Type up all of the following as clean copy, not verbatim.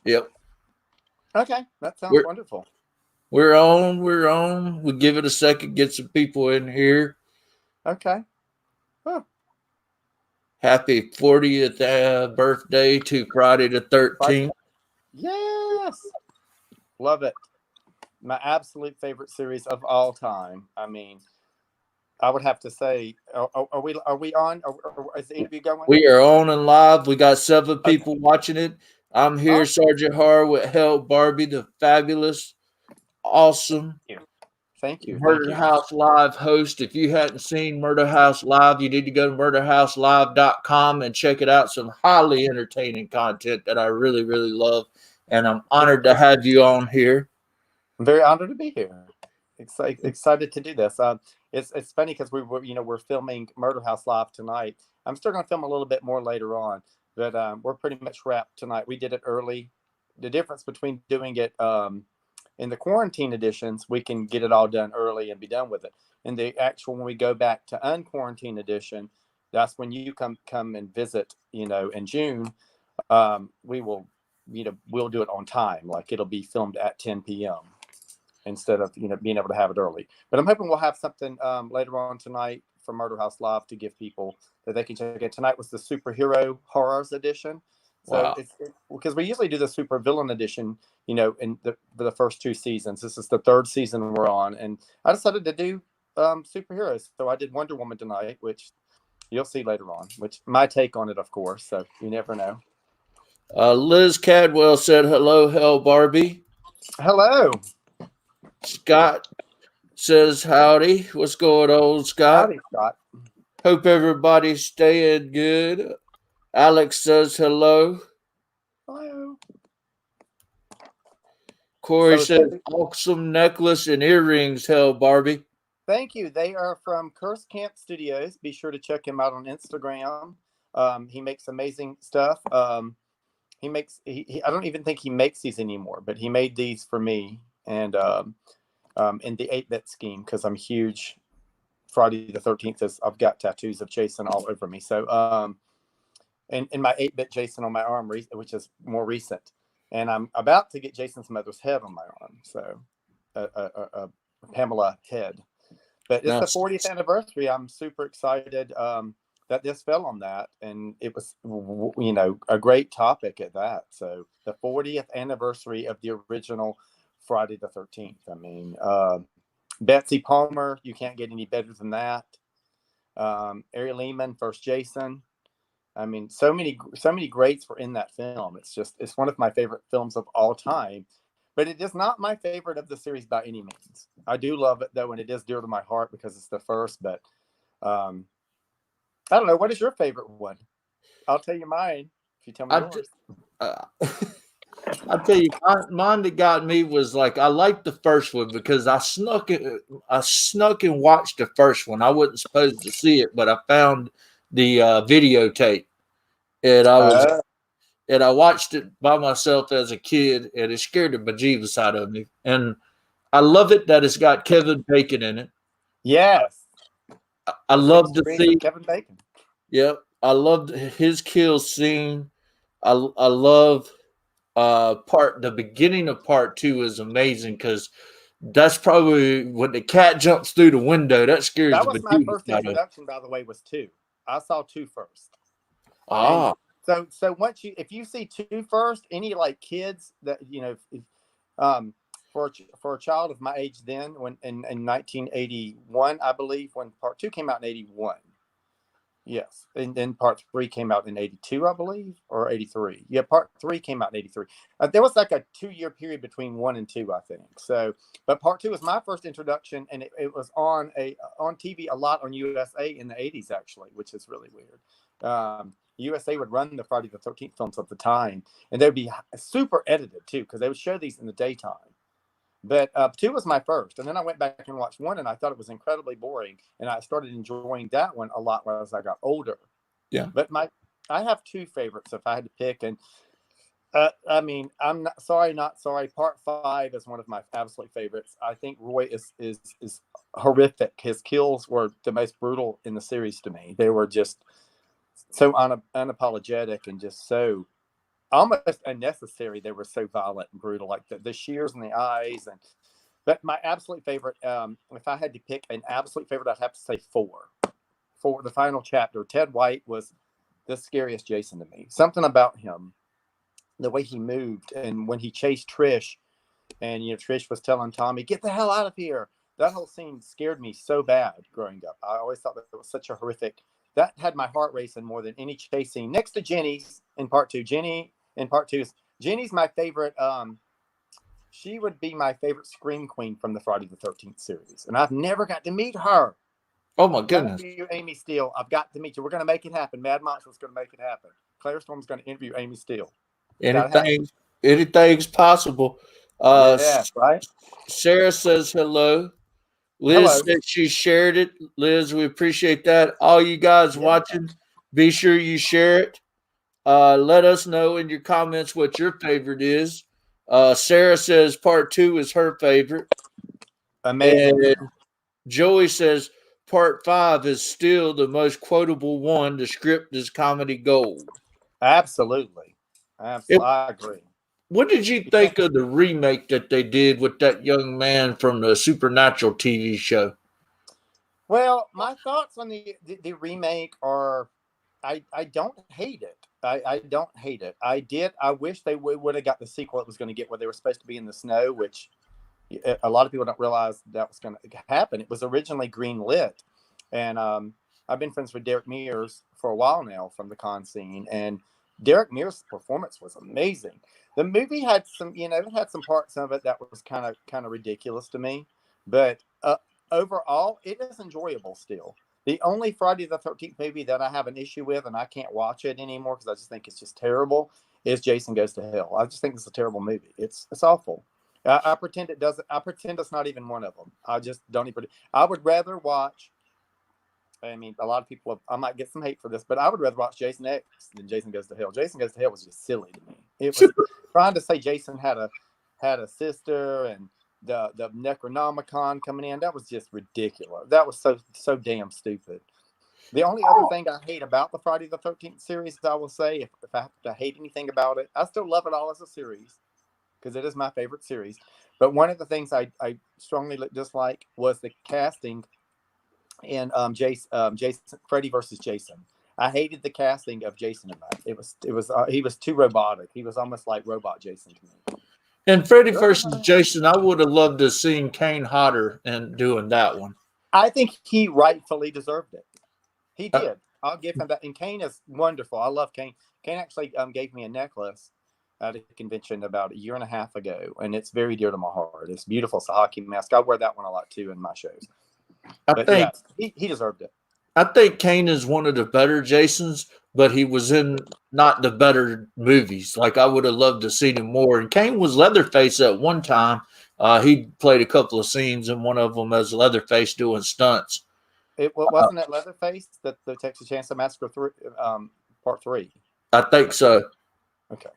Yep. Okay, that sounds We're wonderful. we're on. We're on. We give it a second, get some people in here. Okay. Huh. Happy 40th birthday to Friday the Right. 13th. Yes. Love it. My absolute favorite series of all time. I mean, I would have to say, are we on? Is the interview going? We are on and live. We got 7 Okay. people watching it. I'm here, Awesome. Sergeant Har with Hell Barbie, the fabulous, awesome Thank you. Thank you. Thank Murder you. House Live host. If you hadn't seen Murder House Live, you need to go to murderhouselive.com and check it out. Some highly entertaining content that I really, really love. And I'm honored to have you on here. I'm very honored to be here. Excited to do this. It's funny because we're filming Murder House Live tonight. I'm still going to film a little bit more later on, but we're pretty much wrapped tonight. We did it early. The difference between doing it in the quarantine editions, we can get it all done early and be done with it. In the actual, when we go back to unquarantine edition, that's when you come and visit. In June, we will, we'll do it on time. Like it'll be filmed at 10 p.m. instead of being able to have it early. But I'm hoping we'll have something later on tonight for Murder House Live to give people that they can check it. Tonight was the superhero horrors edition. So Wow. it's because we usually do the super villain edition, in the first 2 seasons. This is the third season we're on, and I decided to do superheroes. So I did Wonder Woman tonight, which you'll see later on. Which my take on it, of course. So you never know. Liz Cadwell said, hello, Hell Barbie. Hello, Scott says, howdy. What's going on, Scott? howdy, Scott. Hope everybody's staying good. Alex says, hello. Hello. Corey So it's says, good. awesome necklace and earrings, Hell Barbie. Thank you. They are from Curse Camp Studios. Be sure to check him out on Instagram. He makes amazing stuff. I don't even think he makes these anymore, but he made these for me and in the 8-bit scheme because I'm huge. Friday the 13th is I've got tattoos of Jason all over me. So and in my 8-bit Jason on my arm, which is more recent, and I'm about to get Jason's mother's head on my arm. So a Pamela head. But it's Now, the 40th anniversary. I'm super excited that this fell on that, and it was a great topic at that. So the 40th anniversary of the original Friday the 13th. I mean, Betsy Palmer, you can't get any better than that. Ari Lehman, first Jason. I mean, so many greats were in that film. It's one of my favorite films of all time. But it is not my favorite of the series by any means. I do love it though, and it is dear to my heart because it's the first. But um, I don't know. What is your favorite one? I'll tell you mine if you tell me I, t- yours. uh, I'll tell you, mine that got me was like I liked the first one because I snuck and watched the first one. I wasn't supposed to see it, but I found the videotape, and Uh, I watched it by myself as a kid, and it scared the bejeebus out of me. And I love it that it's got Kevin Bacon in it. yes, I the six love the degrees of theme. Kevin Bacon. Yep, I loved his kill scene. I love part the beginning of part 2 is amazing because that's probably when the cat jumps through the window. That scares That the was my bejeebus first out of. introduction, by the way. Was two. I saw two first, and Ah, so if you see two first, any like kids that um, for a child of my age then, when in 1981, I believe, when part two came out in 81. Yes, and then part three came out in 82, I believe, or 83. Yeah, part three came out in 83. There was like a 2 year period between one and two, I think. So, but part two was my first introduction, and it was on TV a lot on USA in the 80s, actually, which is really weird. USA would run the Friday the 13th films at the time, and they would be super edited too, because they would show these in the daytime. But two was my first, and then I went back and watched one, and I thought it was incredibly boring, and I started enjoying that one a lot as I got older. yeah. But I have two favorites if I had to pick, and I mean, I'm not sorry, not sorry. Part five is one of my absolute favorites. I think Roy is horrific. His kills were the most brutal in the series to me. They were just so unapologetic and just so almost unnecessary. They were so violent and brutal, like the shears in the eyes. But my absolute favorite, if I had to pick an absolute favorite, I'd have to say 4. For the final chapter, Ted White was the scariest Jason to me. Something about him, the way he moved, and when he chased Trish, and Trish was telling Tommy, "Get the hell out of here." That whole scene scared me so bad growing up. I always thought that it was such a horrific. That had my heart racing more than any chase scene. Next to Jenny's in part 2. Jenny's my favorite. She would be my favorite scream queen from the Friday the 13th series, and I've never got to meet her. Oh my goodness! You, Amy Steele. I've got to meet you. We're going to make it happen. Mad Monster's going to make it happen. Claire Storm's going to interview Amy Steele. Anything's possible. Yeah, right. Sarah says hello. Liz said she shared it. Liz, we appreciate that. All you guys watching, be sure you share it. Let us know in your comments what your favorite is. Sarah says part 2 is her favorite. Amazing. And Joey says part 5 is still the most quotable one. The script is comedy gold. Absolutely. I agree. What did you think of the remake that they did with that young man from the Supernatural TV show? Well, my thoughts on the remake are, I don't hate it. I don't hate it. I wish they would have got the sequel it was going to get, where they were supposed to be in the snow, which a lot of people don't realize that was going to happen. It was originally green lit. And I've been friends with Derek Mears for a while now from the con scene. And Derek Mears' performance was amazing. The movie had some, it had some parts of it that was kind of ridiculous to me. But overall, it is enjoyable still. The only Friday the 13th movie that I have an issue with, and I can't watch it anymore because I just think it's just terrible, is Jason Goes to Hell. I just think it's a terrible movie. It's awful. I pretend it doesn't. I pretend it's not even one of them. I just don't even. I would rather watch. I mean, a lot of people, I might get some hate for this, but I would rather watch Jason X than Jason Goes to Hell. Jason Goes to Hell was just silly to me. It was trying to say Jason had a sister and the Necronomicon coming in. That was just ridiculous. That was so damn stupid. The only other thing I hate about the Friday the 13th series, I will say, if I have to hate anything about it, I still love it all as a series because it is my favorite series. But one of the things I strongly dislike was the casting in Freddy versus Jason. I hated the casting of Jason in that. He was too robotic. He was almost like robot Jason to me. And Freddy versus Jason, I would have loved to have seen Kane Hodder and doing that one. I think he rightfully deserved it. He did. I'll give him that. And Kane is wonderful. I love Kane. Kane actually gave me a necklace at a convention about a year and a half ago, and it's very dear to my heart. It's beautiful. It's a hockey mask. I wear that one a lot too in my shows. I think he deserved it. I think Kane is one of the better Jasons, but he was in not the better movies. Like, I would have loved to see him more. And Kane was Leatherface at one time. He played a couple of scenes, and one of them as Leatherface doing stunts. Wasn't it Leatherface, the Texas Chainsaw Massacre Part 3? I think so. Okay.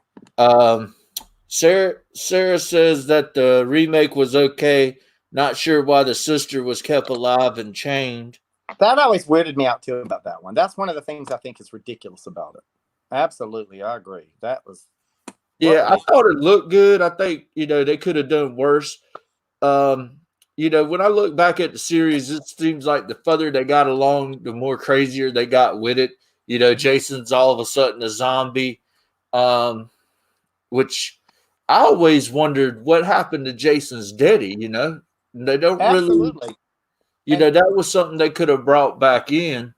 Sarah says that the remake was okay. Not sure why the sister was kept alive and chained. That always weirded me out too about that one. That's one of the things I think is ridiculous about it. Absolutely, I agree. That was. Yeah, I thought it looked good. I think they could have done worse. When I look back at the series, it seems like the further they got along, the more crazier they got with it. Jason's all of a sudden a zombie, which I always wondered what happened to Jason's daddy. They don't Absolutely. really. That was something they could have brought back in.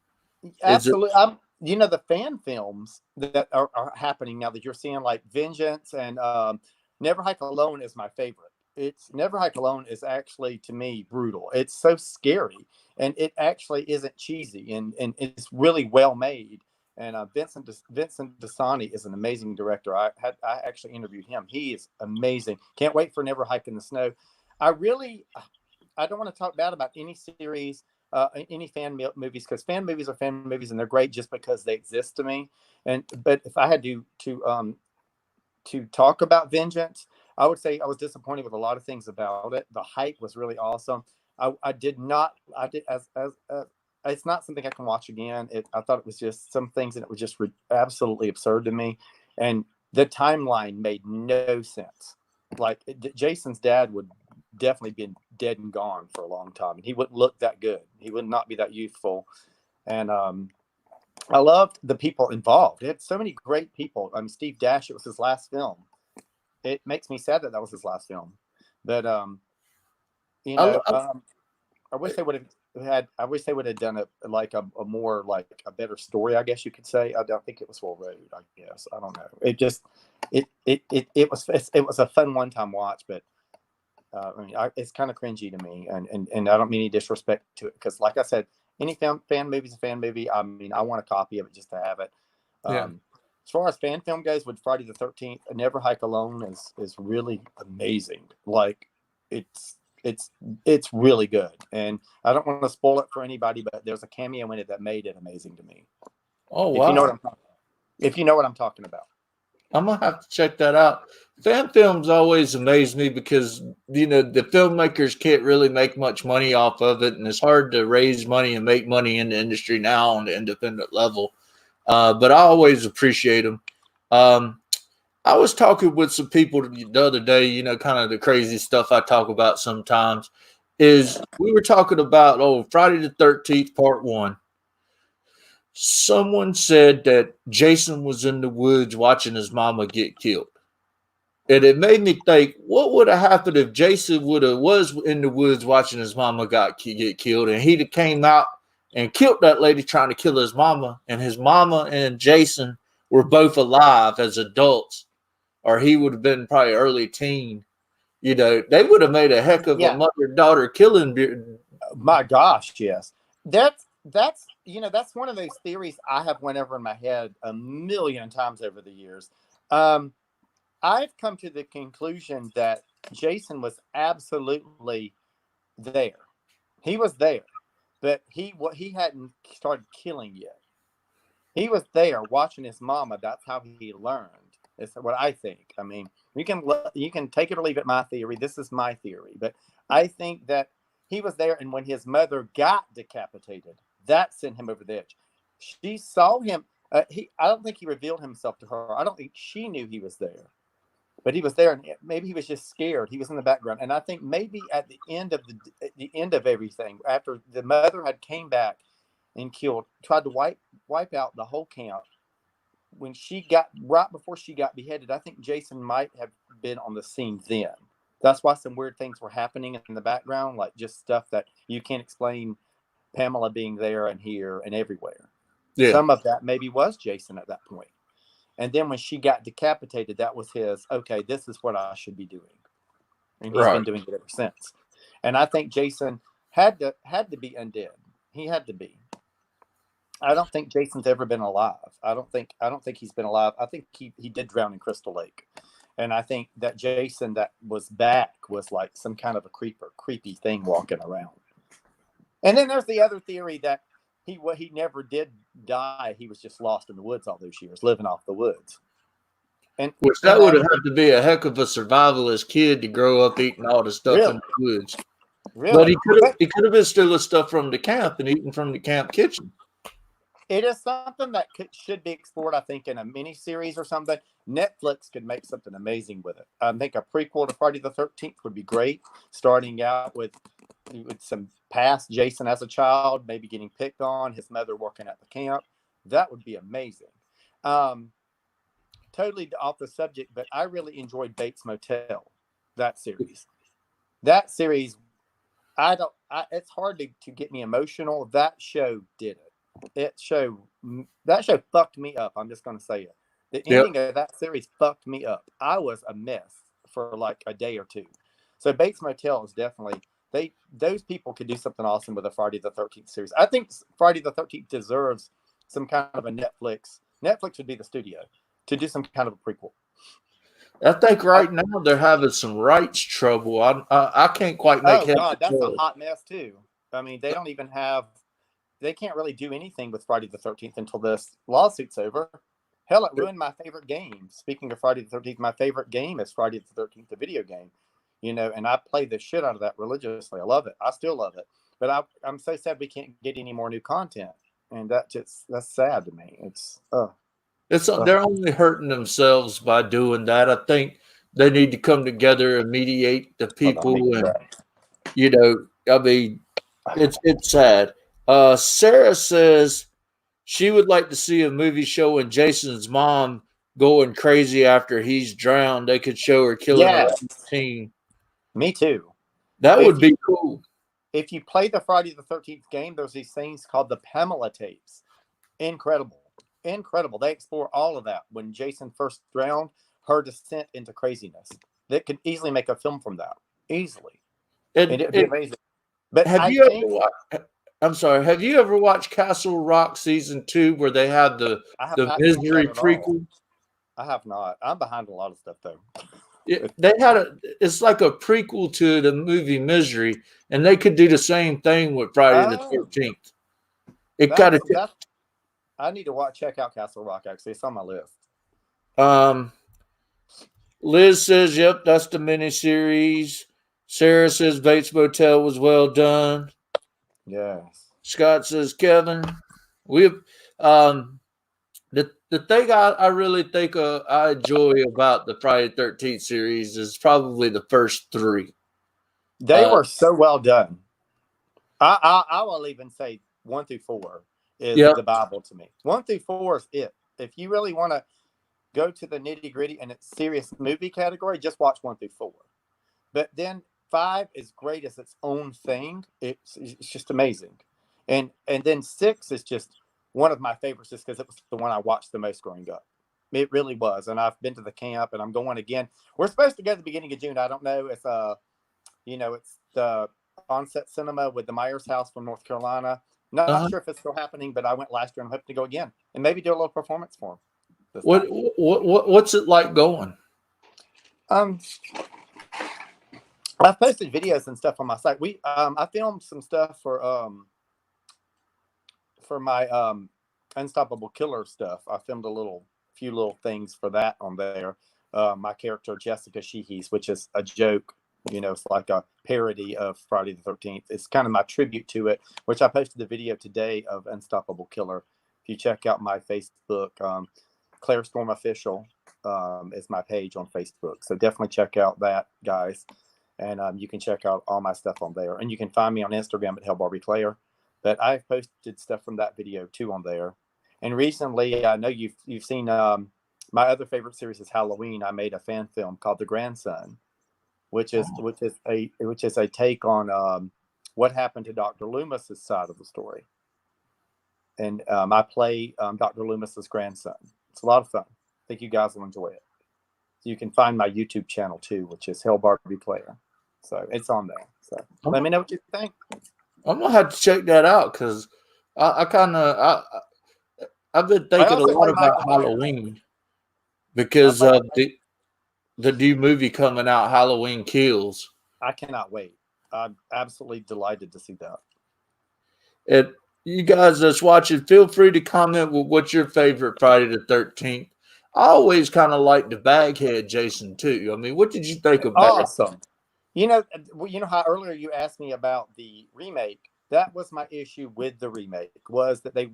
Absolutely. The fan films that are happening now that you're seeing, like Vengeance and Never Hike Alone is my favorite. Never Hike Alone is actually, to me, brutal. It's so scary, and it actually isn't cheesy, and it's really well made. And Vincent DeSanti is an amazing director. I actually interviewed him. He is amazing. Can't wait for Never Hike in the Snow. I don't want to talk bad about any series, any fan movies, because fan movies are fan movies, and they're great just because they exist to me. But if I had to talk about Vengeance, I would say I was disappointed with a lot of things about it. The hype was really awesome. It's not something I can watch again. I thought it was just some things, and it was just absolutely absurd to me. And the timeline made no sense. Like Jason's dad would definitely been dead and gone for a long time, and he wouldn't look that good. He would not be that youthful. And I loved the people involved. It had so many great people. Steve Dash, it was his last film. It makes me sad that that was his last film. But you know, I wish they would have had. I wish they would have done a more like a better story. I guess you could say. I don't think it was Full Road. I guess I don't know. It just it was a fun one time watch, but it's kind of cringy to me, and I don't mean any disrespect to it, because like I said, any fan movie is a fan movie. I mean, I want a copy of it just to have it. Yeah. As far as fan film goes, with Friday the 13th, Never Hike Alone is really amazing. Like it's really good, and I don't want to spoil it for anybody, but there's a cameo in it that made it amazing to me. Oh wow! If you know what I'm talking about. I'm gonna have to check that out. Fan films always amaze me because the filmmakers can't really make much money off of it, and it's hard to raise money and make money in the industry now on the independent level. But I always appreciate them. I was talking with some people the other day, kind of the crazy stuff I talk about sometimes. Is we were talking about Friday the 13th Part 1. Someone said that Jason was in the woods watching his mama get killed. And it made me think, what would have happened if Jason was in the woods watching his mama get killed, and he'd have came out and killed that lady trying to kill his mama, and his mama and Jason were both alive as adults, or he would have been probably early teen. They would have made a heck of a mother-daughter killing. My gosh, yes. That's one of those theories I have went over in my head a million times over the years. I've come to the conclusion that Jason was absolutely there. He was there, but he hadn't started killing yet. He was there watching his mama. That's how he learned. It's what I think. I mean, you can take it or leave it. My theory. This is my theory, but I think that he was there, and when his mother got decapitated, that sent him over the edge. She saw him. I don't think he revealed himself to her. I don't think she knew he was there, but he was there, and maybe he was just scared. He was in the background, and I think maybe at the end of everything, after the mother had came back and tried to wipe out the whole camp. When right before she got beheaded, I think Jason might have been on the scene then. That's why some weird things were happening in the background, like just stuff that you can't explain. Pamela being there and here and everywhere. Yeah. Some of that maybe was Jason at that point. And then when she got decapitated, that was his, okay, this is what I should be doing. And he's been doing it ever since. And I think Jason had to be undead. He had to be. I don't think Jason's ever been alive. I don't think he's been alive. I think he did drown in Crystal Lake. And I think that Jason that was back was like some kind of a creepy thing walking around. And then there's the other theory that he never did die. He was just lost in the woods all those years, living off the woods. Which that would have had to be a heck of a survivalist kid to grow up eating all the stuff in the woods. Really? But he could have been stealing stuff from the camp and eating from the camp kitchen. It is something that should be explored, I think, in a mini series or something. Netflix could make something amazing with it. I think a prequel to Friday the 13th would be great, starting out with some past Jason as a child, maybe getting picked on, his mother working at the camp. That would be amazing. Totally off the subject, but I really enjoyed Bates Motel, that series. It's hard to get me emotional. That show did it. That show fucked me up. I'm just going to say it. The ending of that series fucked me up. I was a mess for like a day or two. So Bates Motel is definitely, those people could do something awesome with a Friday the 13th series. I think Friday the 13th deserves some kind of a Netflix would be the studio to do some kind of a prequel. I think right now they're having some rights trouble. I can't quite make head. Oh God, that's a hot mess too. I mean, they can't really do anything with Friday the 13th until this lawsuit's over. Hell, it ruined my favorite game. Speaking of Friday the 13th, my favorite game is Friday the 13th, the video game. And I play the shit out of that religiously. I love it. I still love it. But I'm so sad we can't get any more new content. And that's sad to me. It's They're only hurting themselves by doing that. I think they need to come together and mediate the Hold on, let me people, get and that. I mean, it's sad. Sarah says she would like to see a movie showing Jason's mom going crazy after he's drowned. They could show her killing her Yes, own teen. me too. That If would you be cool. if you play the Friday the 13th game, there's these things called the Pamela tapes. Incredible. Incredible. They explore all of that. When Jason first drowned, her descent into craziness. They could easily make a film from that. Easily. And it'd be It amazing. But have I you ever think watched? I'm sorry. Have you ever watched Castle Rock season 2 where they had I have the not seen that misery at all. prequel? I have not. I'm behind a lot of stuff though. They had it's like a prequel to the movie Misery, and they could do the same thing with Friday the Oh, 13th. It got to, that's I need to check out Castle Rock actually. It's on my list. um, Liz says, yep, that's the miniseries. Sarah says Bates Motel was well done. Yes. Scott says, Kevin, we um the thing I really think I enjoy about the Friday the 13th series is probably the first three. They Uh, were so well done. I will even say 1 through 4 is yeah, the Bible to me. 1 through 4 is it. If you really want to go to the nitty gritty and it's serious movie category, just watch 1 through 4. But then 5 is great as its own thing. It's just amazing. And then 6 is just one of my favorites just because it was the one I watched the most growing up. It really was. And I've been to the camp and I'm going again. We're supposed to go at the beginning of June. I don't know. It's it's the Onset Cinema with the Myers House from North Carolina. Not sure if it's still happening, but I went last year and I'm hoping to go again and maybe do a little performance for them this time. what's it like going? Um, I've posted videos and stuff on my site. I filmed some stuff for my Unstoppable Killer stuff. I filmed few little things for that on there. My character Jessica Sheehy's, which is a joke. It's like a parody of Friday the 13th. It's kind of my tribute to it, which I posted the video today of Unstoppable Killer. If you check out my Facebook, Claire Storm Official is my page on Facebook. So definitely check out that, guys. And you can check out all my stuff on there. And you can find me on Instagram at HellBarbieClaire. But I've posted stuff from that video too on there. And recently, I know you've seen my other favorite series is Halloween. I made a fan film called The Grandson, which is a take on what happened to Dr. Loomis's side of the story. And I play Dr. Loomis's grandson. It's a lot of fun. I think you guys will enjoy it. So you can find my YouTube channel too, which is HellBarbieClaire. So it's on there. So let me know what you think. I'm gonna have to check that out because I've been thinking a lot about Halloween because of the new movie coming out, Halloween Kills. I cannot wait. I'm absolutely delighted to see that. And you guys that's watching, feel free to comment with what's your favorite Friday the 13th. I always kind of like the Baghead Jason too. I mean, what did you think of that? Awesome. You know how earlier you asked me about the remake. That was my issue with the remake, was that they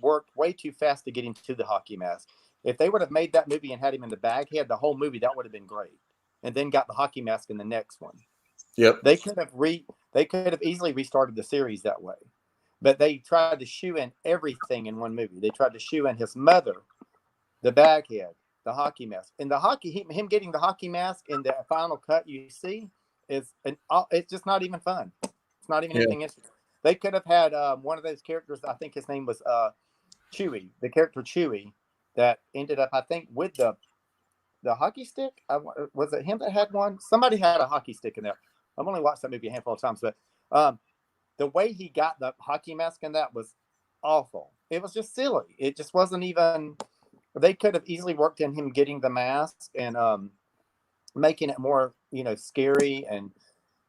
worked way too fast to get him to the hockey mask. If they would have made that movie and had him in the Baghead, the whole movie, that would have been great. And then got the hockey mask in the next one. Yep. They could have easily restarted the series that way. But they tried to shoe in everything in one movie. They tried to shoe in his mother, the Baghead, the hockey mask, and him getting the hockey mask in the final cut. You see, it's just not even fun. It's not even anything interesting. They could have had one of those characters. I think his name was Chewie, the character Chewie, that ended up, I think, with the hockey stick. Was it him that had one? Somebody had a hockey stick in there. I've only watched that movie a handful of times, but the way he got the hockey mask in that was awful. It was just silly. It just wasn't even. They could have easily worked in him getting the mask and making it more, scary. And,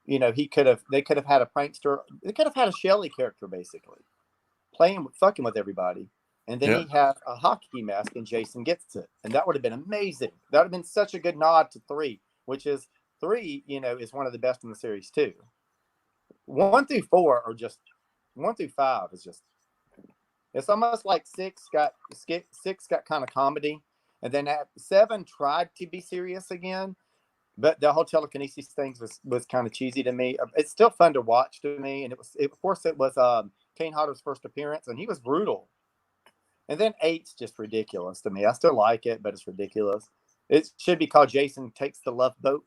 they could have had a prankster. They could have had a Shelley character, basically, fucking with everybody. And then he had a hockey mask and Jason gets it. And that would have been amazing. That would have been such a good nod to 3, which is 3, is one of the best in the series too. 1 through 4 are just 1 through 5 is just, It's almost like six got kind of comedy, and then 7 tried to be serious again. But the whole telekinesis things was kind of cheesy to me. It's still fun to watch to me, and of course it was Kane Hodder's first appearance, and he was brutal. And then 8's just ridiculous to me. I still like it, but it's ridiculous. It should be called Jason Takes the Love Boat.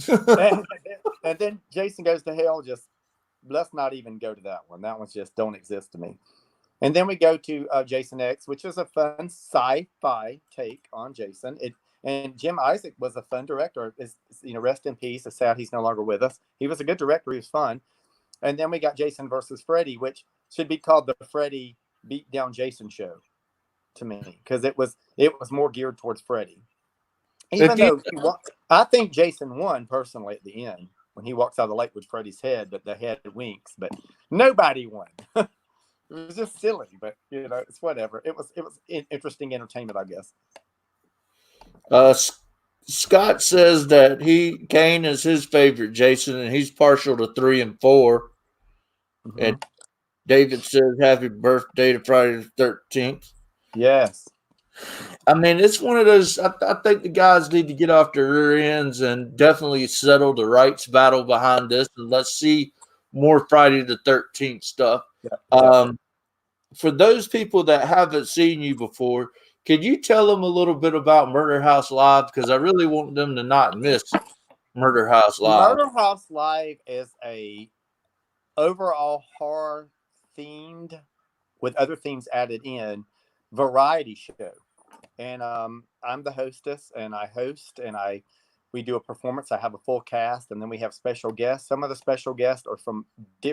and then Jason Goes to Hell. Just let's not even go to that one. That one's just don't exist to me. And then we go to Jason X, which is a fun sci-fi take on Jason. And Jim Isaac was a fun director. Rest in peace. It's sad he's no longer with us. He was a good director. He was fun. And then we got Jason versus Freddy, which should be called the Freddy Beat Down Jason show to me, because it was more geared towards Freddy. Even though I think Jason won personally at the end when he walks out of the lake with Freddy's head, but the head winks, but nobody won. It was just silly, but it's whatever. It was interesting entertainment, I guess. Scott says that Kane is his favorite Jason, and he's partial to 3 and 4. Mm-hmm. And David says, "Happy birthday to Friday the 13th." Yes. I mean, it's one of those. I think the guys need to get off their rear ends and definitely settle the rights battle behind this, and let's see more Friday the 13th stuff. Yeah. For those people that haven't seen you before, could you tell them a little bit about Murder House Live? Because I really want them to not miss Murder House Live. Murder House Live is a overall horror themed, with other themes added in, variety show. And I'm the hostess, and I host, and we do a performance. I have a full cast, and then we have special guests. Some of the special guests are from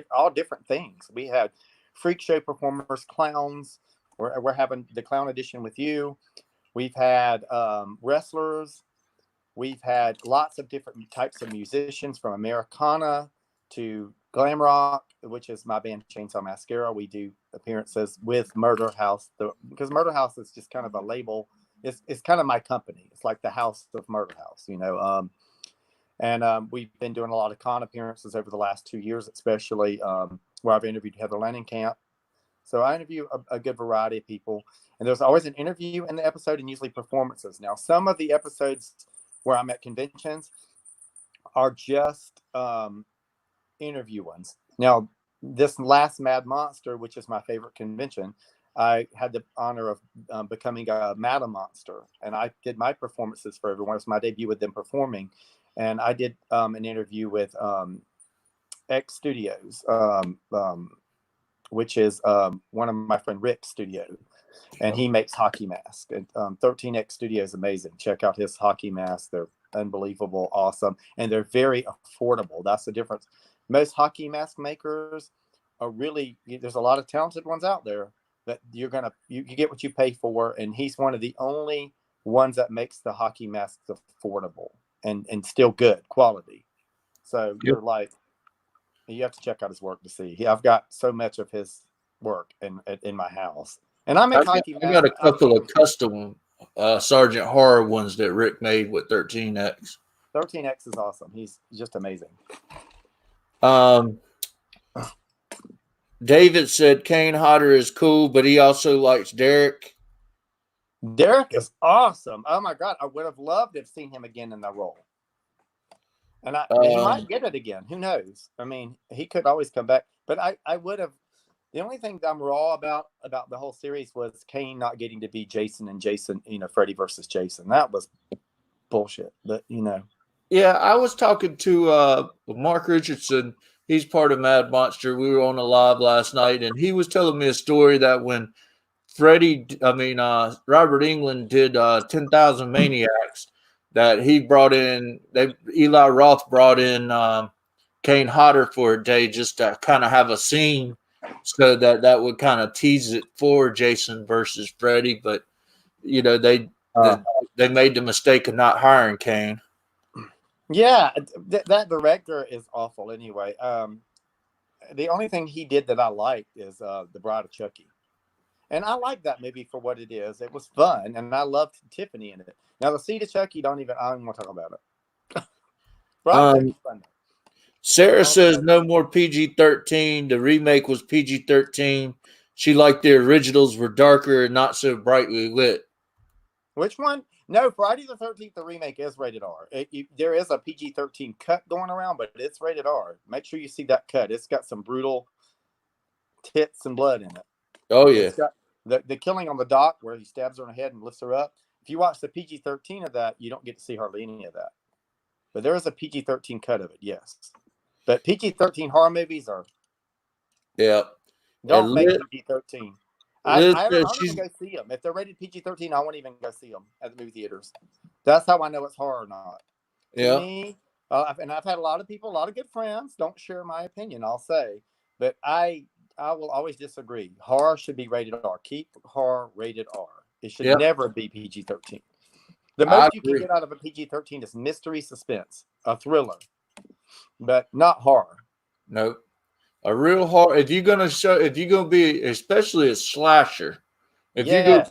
all different things. We had freak show performers, clowns. We're having the clown edition with you. We've had wrestlers. We've had lots of different types of musicians, from Americana to glam rock, which is my band Chainsaw Mascara. We do appearances with Murder House, because Murder House is just kind of a label. It's kind of my company. It's like the house of Murder House, And we've been doing a lot of con appearances over the last 2 years, especially where I've interviewed Heather Langenkamp. So I interview a good variety of people, and there's always an interview in the episode, and usually performances. Now, some of the episodes where I'm at conventions are just interview ones. Now, this last Mad Monster, which is my favorite convention, I had the honor of becoming a Madam Monster, and I did my performances for everyone. It's my debut with them performing, and I did an interview with X Studios, which is one of my friend Rick's studio, and he makes hockey masks. And 13X Studio is amazing. Check out his hockey masks. They're unbelievable, awesome, and they're very affordable. That's the difference. Most hockey mask makers are really, there's a lot of talented ones out there that you get what you pay for, and he's one of the only ones that makes the hockey masks affordable and still good quality. So You're like, you have to check out his work to see. I've got so much of his work in my house, and I make hockey masks. I got a couple of custom Sergeant Horror ones that Rick made with 13X. 13X is awesome. He's just amazing. David said Kane Hodder is cool, but he also likes Derek. Derek is awesome. Oh my God, I would have loved to have seen him again in that role. And he might get it again. Who knows? I mean, he could always come back. But I would have. The only thing that I'm raw about the whole series was Kane not getting to be Jason, and Jason, Freddy versus Jason. That was bullshit. But Yeah, I was talking to Mark Richardson. He's part of Mad Monster. We were on a live last night, and he was telling me a story that when Robert Englund did 10,000 Maniacs, that he brought in, Eli Roth brought in Kane Hodder for a day just to kind of have a scene, so that would kind of tease it for Jason versus Freddy. But they made the mistake of not hiring Kane. Yeah, that director is awful anyway. The only thing he did that I liked is The Bride of Chucky. And I like that movie for what it is. It was fun, and I loved Tiffany in it. Now, The Seed of Chucky, I don't even want to talk about it. Fun. Sarah says no more PG-13. The remake was PG-13. she liked the originals were darker and not so brightly lit. Which one? No, Friday the 13th, the remake is rated R. There is a PG-13 cut going around, but it's rated R. Make sure you see that cut. It's got some brutal tits and blood in it. Oh yeah, It's got the killing on the dock where he stabs her in the head and lifts her up. If you watch the PG-13 of that, you don't get to see hardly any of that. But there is a PG-13 cut of it, yes. But PG-13 horror movies are yeah. don't make PG-13. I don't even go see them. If they're rated PG-13, I won't even go see them at the movie theaters. That's how I know it's horror or not. Yeah. To me, and I've had a lot of people, a lot of good friends, don't share my opinion, I'll say. But I will always disagree. Horror should be rated R. Keep horror rated R. It should never be PG-13. The most you can get out of a PG-13 is mystery, suspense, a thriller, but not horror. No. A real horror. If you're gonna be, especially a slasher, if you go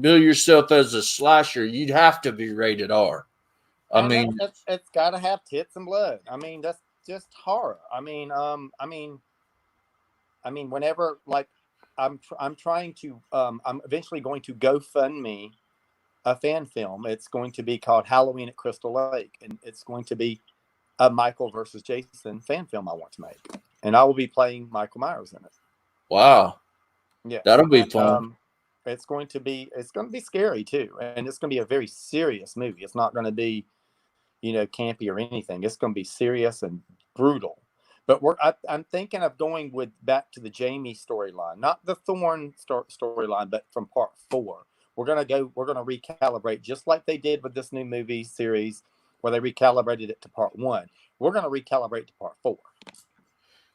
bill yourself as a slasher, you'd have to be rated R. I mean, it's got to have tits and blood. I mean, that's just horror. I mean, whenever like I'm eventually going to GoFundMe a fan film. It's going to be called Halloween at Crystal Lake, and it's going to be a Michael versus Jason fan film I want to make, and I will be playing Michael Myers in it. Wow, yeah, that'll be fun. It's going to be scary too, and it's going to be a very serious movie. It's not going to be, campy or anything. It's going to be serious and brutal. But I'm thinking of going back to the Jamie storyline, not the Thorn storyline, but from part 4. We're going to recalibrate just like they did with this new movie series where they recalibrated it to part 1. We're going to recalibrate to part 4.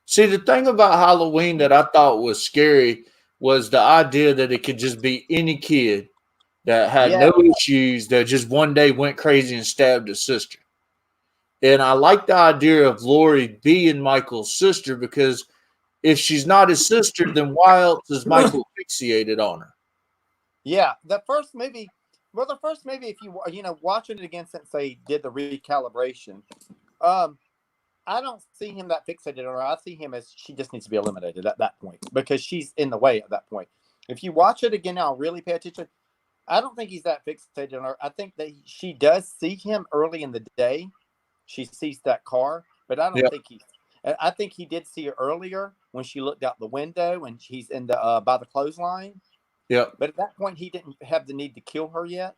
See, the thing about Halloween that I thought was scary was the idea that it could just be any kid that had no issues that just one day went crazy and stabbed his sister. And I like the idea of Laurie being Michael's sister, because if she's not his sister, then why else is Michael fixated on her? Yeah, the first movie, if you watching it again since they did the recalibration, I don't see him that fixated on her. I see him as she just needs to be eliminated at that point because she's in the way at that point. If you watch it again now, really pay attention. I don't think he's that fixated on her. I think that she does see him early in the day. She sees that car, but I don't think I think he did see her earlier when she looked out the window and she's in the by the clothesline. Yeah. But at that point, he didn't have the need to kill her yet.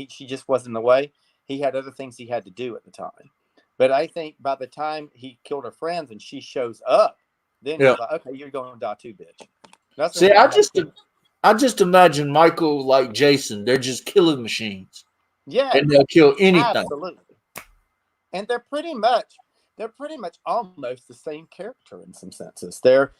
She just was in the way. He had other things he had to do at the time. But I think by the time he killed her friends and she shows up, then he's like, okay, you're going to die too, bitch. See, I just imagine Michael like Jason. They're just killing machines. Yeah. And they'll kill anything. Absolutely. And they're pretty much almost the same character in some senses. They're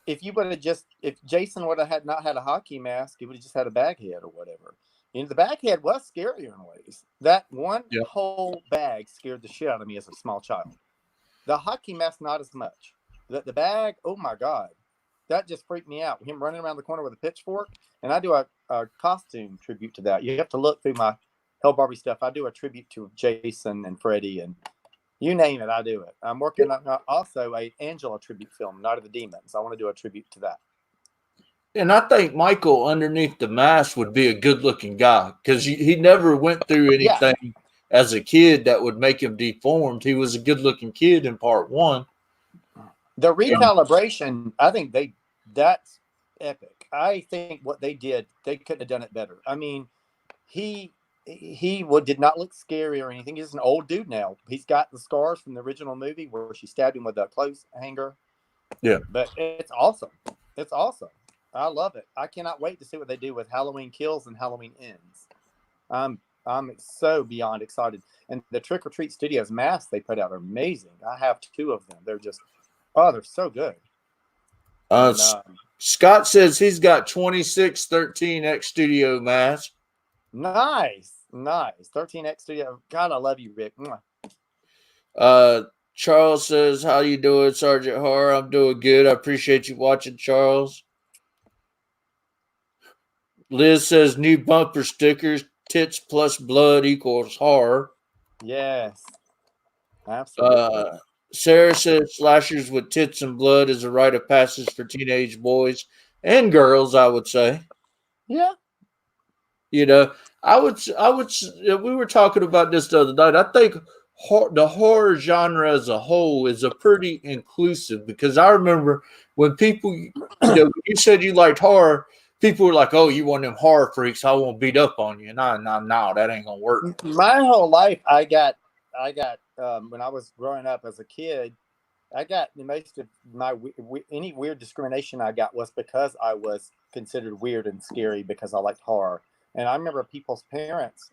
if Jason would have not had a hockey mask, he would have just had a bag head or whatever. The bag head was scarier in ways. That one whole bag scared the shit out of me as a small child. The hockey mask, not as much. The bag, oh my God, that just freaked me out. Him running around the corner with a pitchfork, and I do a costume tribute to that. You have to look through my Hell Barbie stuff. I do a tribute to Jason and Freddy and you name it, I do it. I'm working on also a Angela tribute film, Night of the Demons. I want to do a tribute to that. And I think Michael underneath the mask would be a good-looking guy because he never went through anything as a kid that would make him deformed. He was a good-looking kid in part 1. The recalibration, I think that's epic. I think what they did, they couldn't have done it better. I mean, he did not look scary or anything. He's an old dude now. He's got the scars from the original movie where she stabbed him with a clothes hanger. Yeah. But it's awesome. It's awesome. I love it. I cannot wait to see what they do with Halloween Kills and Halloween Ends. I'm so beyond excited. And the Trick or Treat Studios masks they put out are amazing. I have 2 of them. They're just, they're so good. Scott says he's got 26 13X Studio masks. Nice. 13X Studio. God, I love you, Rick. Charles says, how you doing, Sergeant Horror? I'm doing good. I appreciate you watching, Charles. Liz says, new bumper stickers, tits plus blood equals horror. Yes. Absolutely. Sarah says, slashers with tits and blood is a rite of passage for teenage boys. and girls, I would say. Yeah. You know, we were talking about this the other night. I think the horror genre as a whole is a pretty inclusive because I remember when people, when you said you liked horror, people were like, "Oh, you one of them horror freaks. I won't beat up on you." No, that ain't gonna work. My whole life, I got when I was growing up as a kid, I got most of my any weird discrimination I got was because I was considered weird and scary because I liked horror. And I remember people's parents.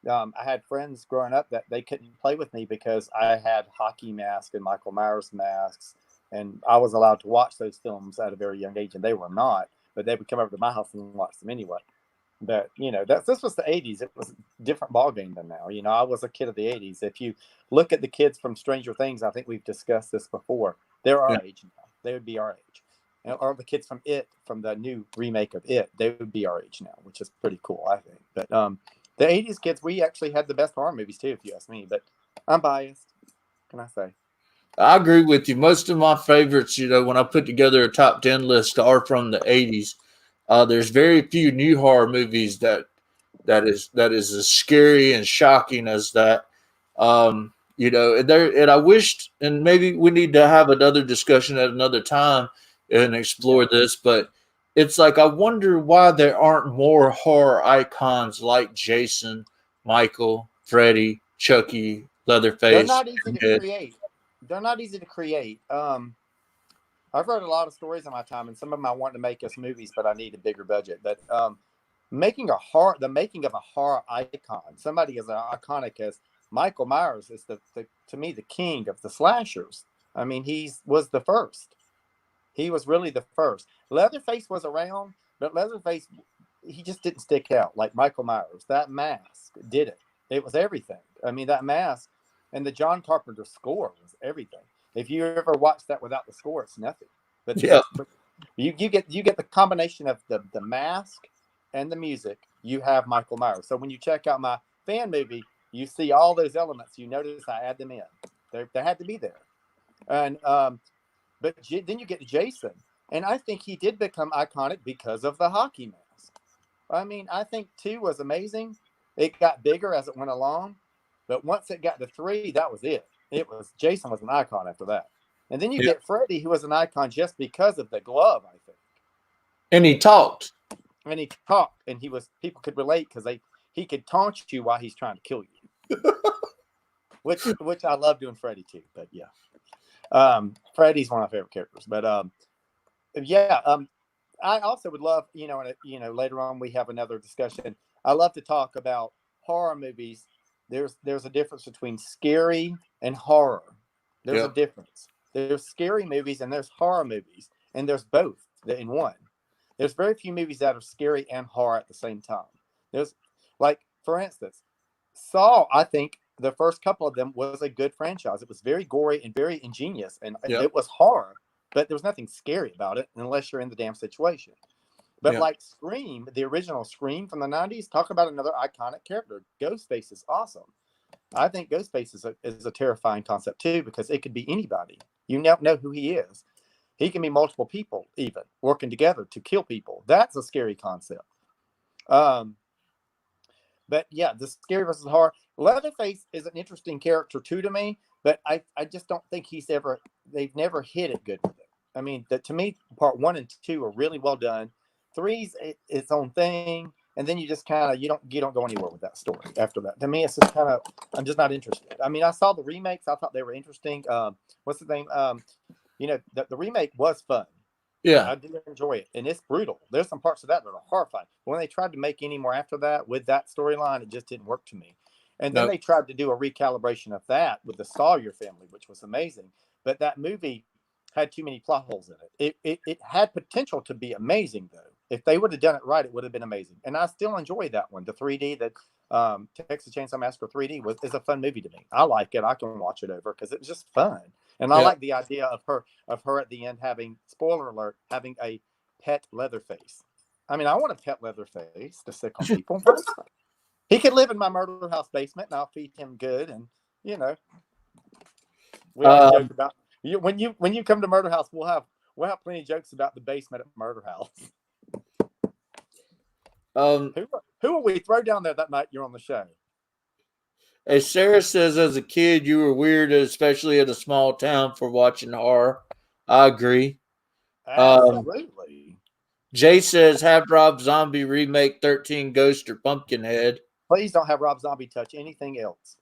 I had friends growing up that they couldn't play with me because I had hockey masks and Michael Myers masks, and I was allowed to watch those films at a very young age, and they were not. But they would come over to my house and watch them anyway. But this was the '80s. It was a different ball game than now. I was a kid of the '80s. If you look at the kids from Stranger Things, I think we've discussed this before. They're our age now. They would be our age. Or the kids from It, from the new remake of It, they would be our age now, which is pretty cool, I think. But the '80s kids, we actually had the best horror movies too, if you ask me. But I'm biased. What can I say? I agree with you. Most of my favorites, when I put together a top 10 list, are from the '80s. There's very few new horror movies that is as scary and shocking as that. And I wished, and maybe we need to have another discussion at another time and explore this, but it's like I wonder why there aren't more horror icons like Jason, Michael, Freddy, Chucky, They're Leatherface, not easy to Pinhead. create. They're not easy to create. I've read a lot of stories in my time, and some of them I want to make as movies, but I need a bigger budget. But the making of a horror icon, somebody as iconic as Michael Myers is to me the king of the slashers. I mean, he was the first. He was really the first. Leatherface was around, but Leatherface, he just didn't stick out like Michael Myers. That mask did it. It was everything. I mean, that mask and the John Carpenter score was everything. If you ever watch that without the score, it's nothing. But Yeah. you get the combination of the mask and the music. You have Michael Myers. So when you check out my fan movie, you see all those elements. You notice I add them in. They had to be there. And but then you get to Jason, and I think he did become iconic because of the hockey mask. I mean, I think 2 was amazing. It got bigger as it went along, but once it got to 3, that was it. Jason was an icon after that. And then you get Freddy, who was an icon just because of the glove, I think. And he talked. And he talked, and people could relate because he could taunt you while he's trying to kill you. which I love doing Freddy too, but yeah. Freddy's one of my favorite characters. But I also would love, later on we have another discussion. I love to talk about horror movies. There's a difference between scary and horror. There's a difference. There's scary movies and there's horror movies, and there's both in one. There's very few movies that are scary and horror at the same time. There's, like, for instance, Saw, I think the first couple of them was a good franchise. It was very gory and very ingenious, and it was horror, but there was nothing scary about it unless you're in the damn situation. But like Scream, the original Scream from the '90s, talk about another iconic character. Ghostface is awesome. I think Ghostface is a terrifying concept too, because it could be anybody. You don't know who he is. He can be multiple people even working together to kill people. That's a scary concept. But yeah, the scary versus horror. Leatherface is an interesting character too to me, but I just don't think they've never hit it good with it. I mean, to me, part 1 and 2 are really well done. 3's its own thing, and then you just kind of you don't go anywhere with that story after that. To me, it's just kind of I'm just not interested. I mean, I saw the remakes. I thought they were interesting. What's the name? The remake was fun. Yeah. I did enjoy it, and it's brutal. There's some parts of that are horrifying. But when they tried to make any more after that with that storyline, it just didn't work to me. And then they tried to do a recalibration of that with the Sawyer family, which was amazing. But that movie had too many plot holes in it. It had potential to be amazing, though. If they would have done it right, it would have been amazing. And I still enjoy that one. The 3D, that Texas Chainsaw Massacre 3D is a fun movie to me. I like it. I can watch it over because it's just fun. And I like the idea of her at the end having, spoiler alert, having a pet Leatherface. I mean, I want a pet Leatherface to sick on people. He could live in my murder house basement, and I'll feed him good. And we always joke about when you come to Murder House, we'll have we'll have plenty of jokes about the basement at Murder House. Who will we throw down there that night you're on the show? As Sarah says, as a kid, you were weird, especially in a small town, for watching horror. I agree. Absolutely. Jay says, have Rob Zombie remake 13 Ghost or Pumpkinhead. Please don't have Rob Zombie touch anything else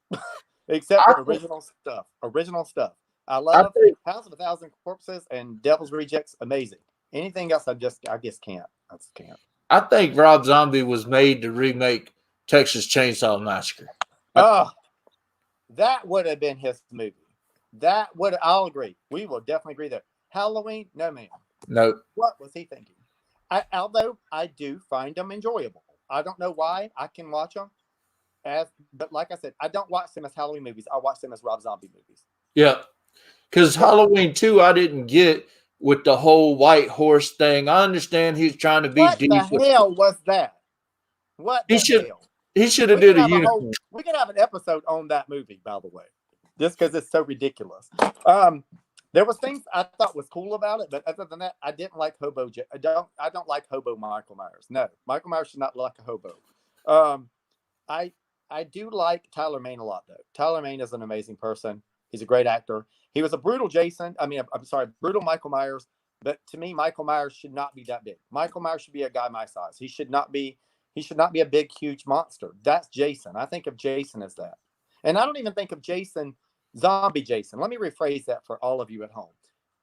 except for original stuff. Original stuff. I love House of a Thousand Corpses and Devil's Rejects. Amazing. Anything else, I just can't. I just can't. I think Rob Zombie was made to remake Texas Chainsaw Massacre. Oh, that would have been his movie. I'll agree. We will definitely agree there. Halloween, no ma'am. No. What was he thinking? Although I do find them enjoyable. I don't know why. I can watch them but like I said, I don't watch them as Halloween movies. I watch them as Rob Zombie movies. Yeah. Because Halloween 2, I didn't get with the whole white horse thing. I understand he's trying to be deep. What the hell was that? What the hell? He should have did a unicorn. We could have an episode on that movie, by the way, just because it's so ridiculous. There was things I thought was cool about it, but other than that, I didn't like Hobo. I don't like Hobo Michael Myers. No, Michael Myers should not look like a hobo. I do like Tyler Mane a lot, though. Tyler Mane is an amazing person. He's a great actor. He was a brutal brutal Michael Myers. But to me, Michael Myers should not be that big. Michael Myers should be a guy my size. He should not be a big, huge monster. That's Jason. I think of Jason as that. And I don't even think of Jason, zombie Jason. Let me rephrase that for all of you at home.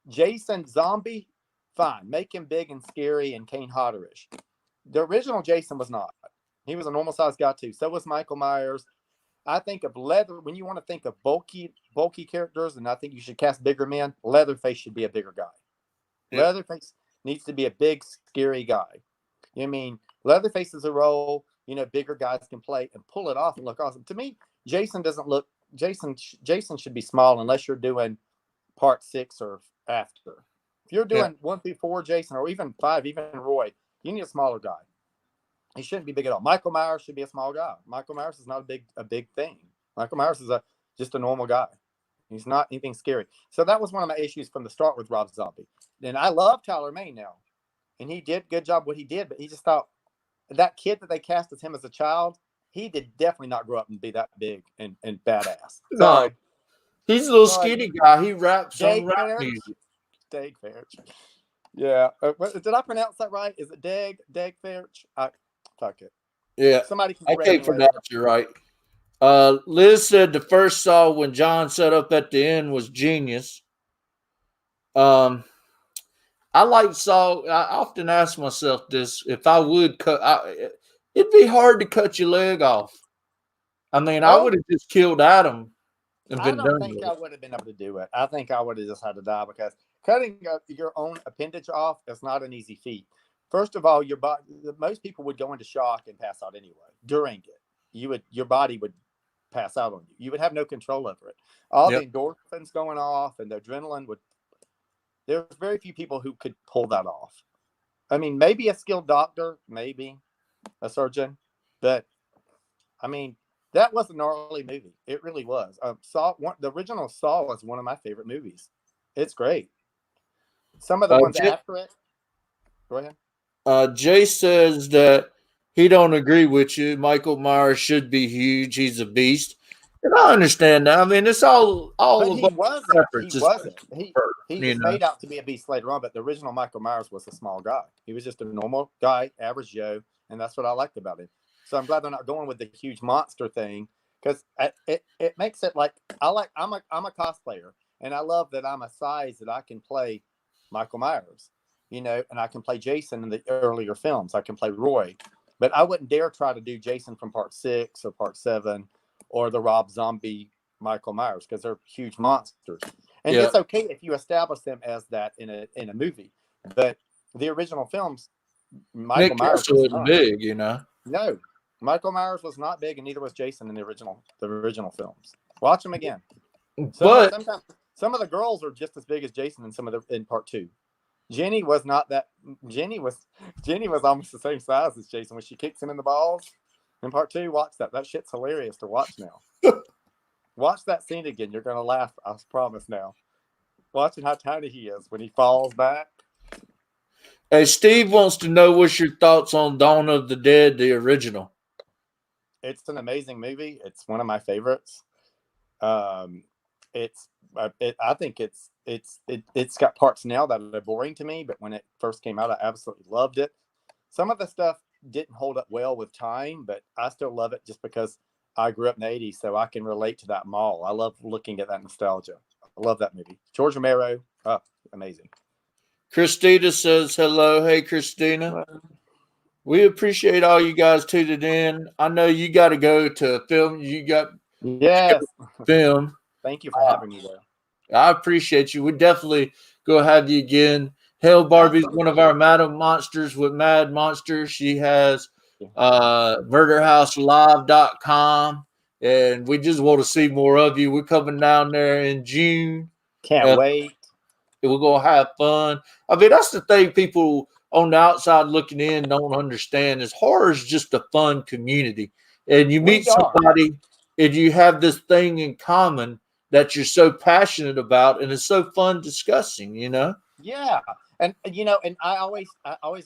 Jason, zombie, fine. Make him big and scary and Kane Hodder-ish. The original Jason was not. He was a normal sized guy too. So was Michael Myers. I think of when you want to think of bulky characters, and I think you should cast bigger men, Leatherface should be a bigger guy. Yeah. Leatherface needs to be a big, scary guy. You know what I mean? Leatherface is a role, bigger guys can play and pull it off and look awesome. To me, Jason should be small unless you're doing part 6 or after. If you're doing 1 through 4, Jason, or even 5, even Roy, you need a smaller guy. He shouldn't be big at all. Michael Myers should be a small guy. Michael Myers is not a big thing. Michael Myers is just a normal guy. He's not anything scary. So that was one of my issues from the start with Rob Zombie. And I love Tyler Mane now. And he did a good job what he did, but he just thought that kid that they cast as him as a child, he did definitely not grow up and be that big and badass. No. He's a little skinny guy. He raps on rap music. Dag Fairch. Yeah. Did I pronounce that right? Is it Dag Fairch? Fuck it. Yeah. Somebody can I can't pronounce you right. Liz said the first Saw when John set up at the end was genius. I like Saw. I often ask myself this: if I would it'd be hard to cut your leg off. I mean, I would have just killed Adam and been done. I don't think I would have been able to do it. I think I would have just had to die because cutting your own appendage off is not an easy feat. First of all, most people would go into shock and pass out anyway. During it, your body would pass out on you. You would have no control over it. All the endorphins going off and the adrenaline would. There's very few people who could pull that off. I mean, maybe a skilled doctor, maybe a surgeon, but I mean, that was a gnarly movie. It really was. The original Saw was one of my favorite movies. It's great. Some of the ones after it. Go ahead. Jay says that he don't agree with you. Michael Myers should be huge. He's a beast. And I understand that. I mean, it's all but he wasn't. He was made out to be a beast later on, but the original Michael Myers was a small guy. He was just a normal guy, average Joe, and that's what I liked about him. So I'm glad they're not going with the huge monster thing because it makes it like I'm a cosplayer, and I love that I'm a size that I can play Michael Myers, and I can play Jason in the earlier films. I can play Roy, but I wouldn't dare try to do Jason from part 6 or part 7 or the Rob Zombie Michael Myers because they're huge monsters. And it's okay if you establish them as that in a movie, but the original films, Michael Myers wasn't big, No, Michael Myers was not big, and neither was Jason in the original films. Watch them again. Sometimes some of the girls are just as big as Jason in part 2. Jenny was not that. Jenny was almost the same size as Jason when she kicks him in the balls in part 2. Watch that. That shit's hilarious to watch now. Watch that scene again. You're gonna laugh. I promise. Now, watching how tiny he is when he falls back. Hey, Steve wants to know what's your thoughts on Dawn of the Dead, the original. It's an amazing movie. It's one of my favorites. It's I think it's got parts now that are boring to me, but when it first came out, I absolutely loved it. Some of the stuff didn't hold up well with time, but I still love it just because I grew up in the 80s, so I can relate to that mall. I love looking at that nostalgia. I love that movie. George Romero, amazing. Christina says hello. Hey, Christina. We appreciate all you guys tuning in. I know you got to go to a film. You got Yes. film. Thank you for having me there. I appreciate you. We definitely go have you again. Hell Barbie's one of our Madam Monsters with Mad Monsters. She has murderhouselive.com, and we just want to see more of you. We're coming down there in June. Can't wait. We're going to have fun. I mean, that's the thing people on the outside looking in don't understand is horror is just a fun community. And you meet somebody and you have this thing in common that you're so passionate about, and it's so fun discussing, you know? Yeah. And and I always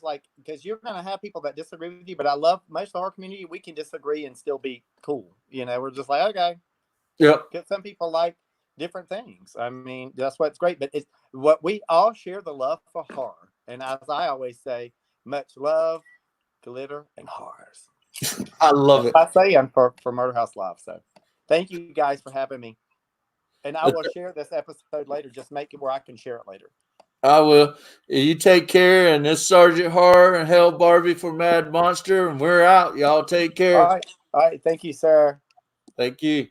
like, because you're going to have people that disagree with you, but I love most of our community. We can disagree and still be cool. We're just like, okay. Yep. Because some people like different things. I mean, that's what's great. But it's what we all share, the love for horror. And as I always say, much love, glitter, and horrors. I love it. I say I'm for Murder House Live. So thank you guys for having me. And I will share this episode later. Just make it where I can share it later. I will. You take care. And this Sergeant Horror and Hell Barbie for Mad Monster. And we're out. Y'all take care. All right. Thank you, sir. Thank you.